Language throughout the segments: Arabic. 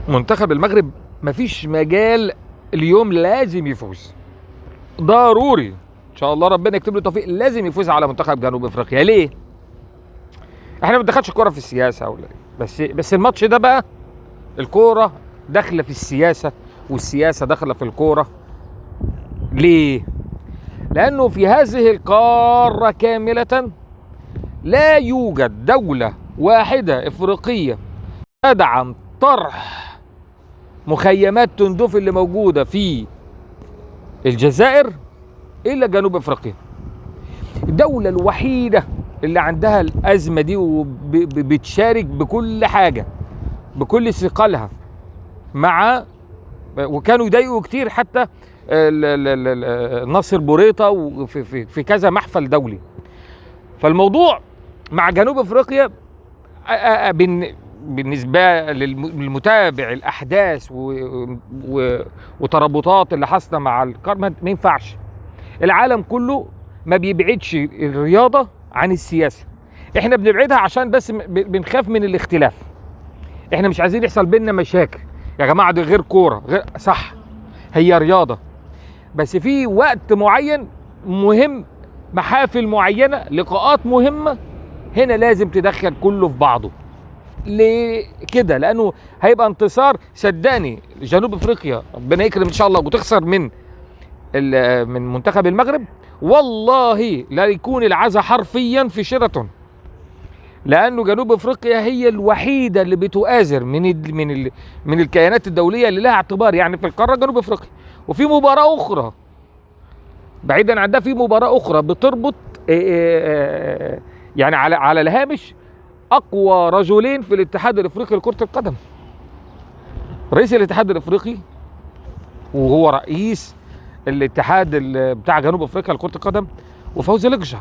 منتخب المغرب مفيش مجال اليوم، لازم يفوز ضروري ان شاء الله، ربنا يكتب له التوفيق، لازم يفوز على منتخب جنوب افريقيا. ليه؟ احنا ما بندخلش الكوره في السياسه ولا إيه؟ بس الماتش ده بقى الكوره داخله في السياسه والسياسه داخله في الكوره. ليه؟ لانه في هذه القاره كامله لا يوجد دوله واحده افريقيه تدعم طرح مخيمات تندوف اللي موجوده في الجزائر الا جنوب افريقيا. الدوله الوحيده اللي عندها الازمه دي وبتشارك بكل حاجه بكل ثقلها مع، وكانوا يضايقوا كتير حتى ناصر بوريطه وفي كذا محفل دولي. فالموضوع مع جنوب افريقيا بالنسبه للمتابع الاحداث وترابطات اللي حاصله مع القاره ما ينفعش. العالم كله ما بيبعدش الرياضه عن السياسه، احنا بنبعدها عشان بس بنخاف من الاختلاف. احنا مش عايزين يحصل بينا مشاكل يا جماعه، دي غير كوره، غير صح، هي رياضه بس في وقت معين مهم، محافل معينه، لقاءات مهمه، هنا لازم تدخل كله في بعضه. ليه كده؟ لانه هيبقى انتصار، صدقني جنوب افريقيا ربنا يكرم ان شاء الله وتخسر من منتخب المغرب، والله لا يكون العزا حرفيا في شيراتون، لانه جنوب افريقيا هي الوحيده اللي بتؤازر من الكيانات الدوليه اللي لها اعتبار يعني في القاره جنوب افريقيا. وفي مباراه اخرى بعيدا عن ده، في مباراه اخرى بتربط يعني على الهامش اقوى رجلين في الاتحاد الافريقي لكره القدم، رئيس الاتحاد الافريقي وهو رئيس الاتحاد بتاع جنوب افريقيا لكره القدم، وفوزي لقجع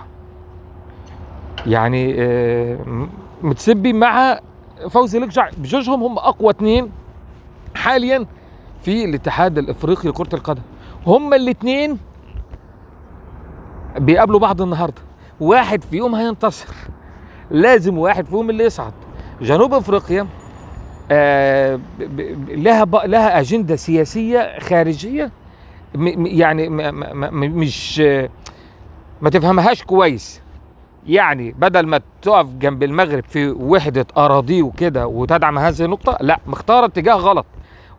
يعني متسبي مع فوزي لقجع، بجوجهم هم اقوى اتنين حاليا في الاتحاد الافريقي لكره القدم. هم الاتنين بيقابلوا بعض النهارده، واحد فيهم هينتصر، لازم واحد فيهم اللي يصعد. جنوب افريقيا لها اجنده سياسيه خارجيه يعني مش ما تفهمهاش كويس. يعني بدل ما تقف جنب المغرب في وحده اراضيه وكده وتدعم هذه النقطه، لا، مختاره اتجاه غلط.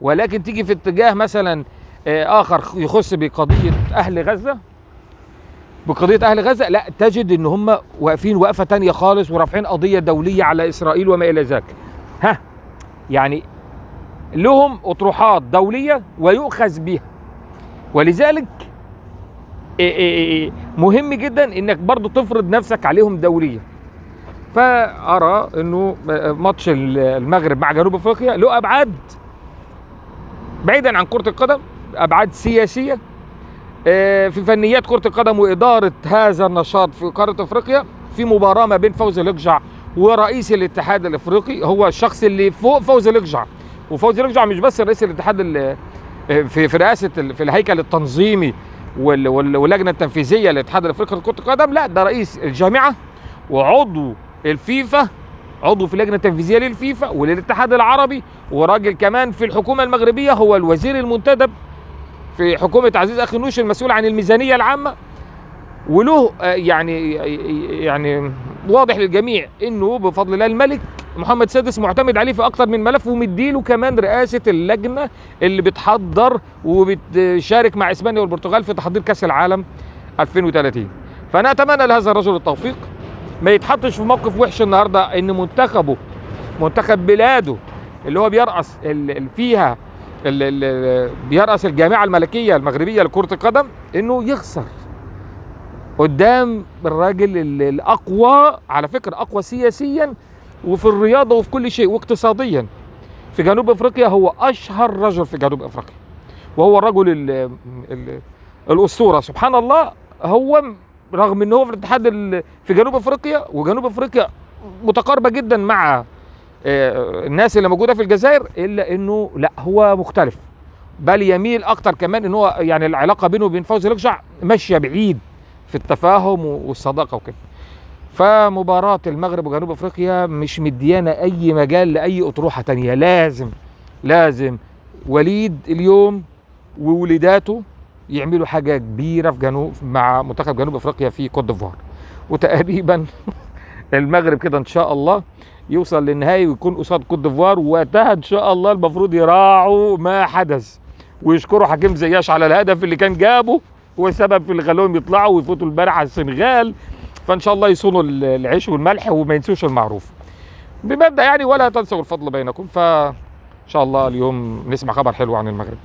ولكن تيجي في اتجاه مثلا اخر يخص بقضيه اهل غزه، لا، تجد ان هم واقفين وقفه تانية خالص ورافعين قضيه دوليه على اسرائيل وما الى ذاك. يعني لهم اطروحات دوليه ويؤخذ بها، ولذلك مهم جدا انك برضو تفرض نفسك عليهم دوليا. فارى انه ماتش المغرب مع جنوب افريقيا له ابعاد بعيدا عن كرة القدم، ابعاد سياسية في فنيات كرة القدم وادارة هذا النشاط في قارة افريقيا. في مباراة ما بين فوزي لقجع ورئيس الاتحاد الافريقي، هو الشخص اللي فوق فوزي لقجع، وفوزي لقجع مش بس رئيس الاتحاد في رئاسة في الهيكل التنظيمي واللجنة التنفيذية للاتحاد الافريقي لكرة القدم، لا، ده رئيس الجامعة وعضو الفيفا، عضو في اللجنة التنفيذية للفيفا وللاتحاد العربي، وراجل كمان في الحكومة المغربية، هو الوزير المنتدب في حكومة عزيز أخي نوش المسؤول عن الميزانية العامة. وله يعني واضح للجميع انه بفضل الله الملك محمد السادس معتمد عليه في اكتر من ملف، ومديله كمان رئاسة اللجنة اللي بتحضر وبتشارك مع اسبانيا والبرتغال في تحضير كأس العالم 2030. فانا اتمنى لهذا الرجل التوفيق، ما يتحطش في موقف وحش النهارده ان منتخبه، منتخب بلاده اللي هو بيرأس فيها بيرأس الجامعة الملكية المغربية لكرة القدم، انه يخسر قدام الراجل الاقوى، على فكرة اقوى سياسيا وفي الرياضة وفي كل شيء واقتصاديا في جنوب افريقيا. هو اشهر رجل في جنوب افريقيا، وهو الرجل الاسطورة سبحان الله. هو رغم ان هو في الاتحاد في جنوب افريقيا، وجنوب افريقيا متقاربة جدا مع الناس اللي موجودة في الجزائر، الا انه لا، هو مختلف، بل يميل اكتر كمان ان هو يعني العلاقة بينه وبين فوزي لقجع ماشية بعيد في التفاهم والصداقة وكده. فمباراة المغرب وجنوب افريقيا مش مديانة اي مجال لاي اطروحة تانية، لازم وليد اليوم ووليداته يعملوا حاجه كبيره في جنوب مع منتخب جنوب افريقيا في كوت ديفوار، وتقريبا المغرب كده ان شاء الله يوصل للنهائي ويكون قصاد كوت ديفوار، ووقتها ان شاء الله المفروض يراعوا ما حدث ويشكروا حكيم زياش على الهدف اللي كان جابه، هو السبب في اللي خلاهم يطلعوا ويفوتوا امبارح على السنغال. فان شاء الله يصونوا العيش والملح وما ينسوش المعروف بمبدأ يعني ولا تنسوا الفضل بينكم. فان شاء الله اليوم نسمع خبر حلو عن المغرب.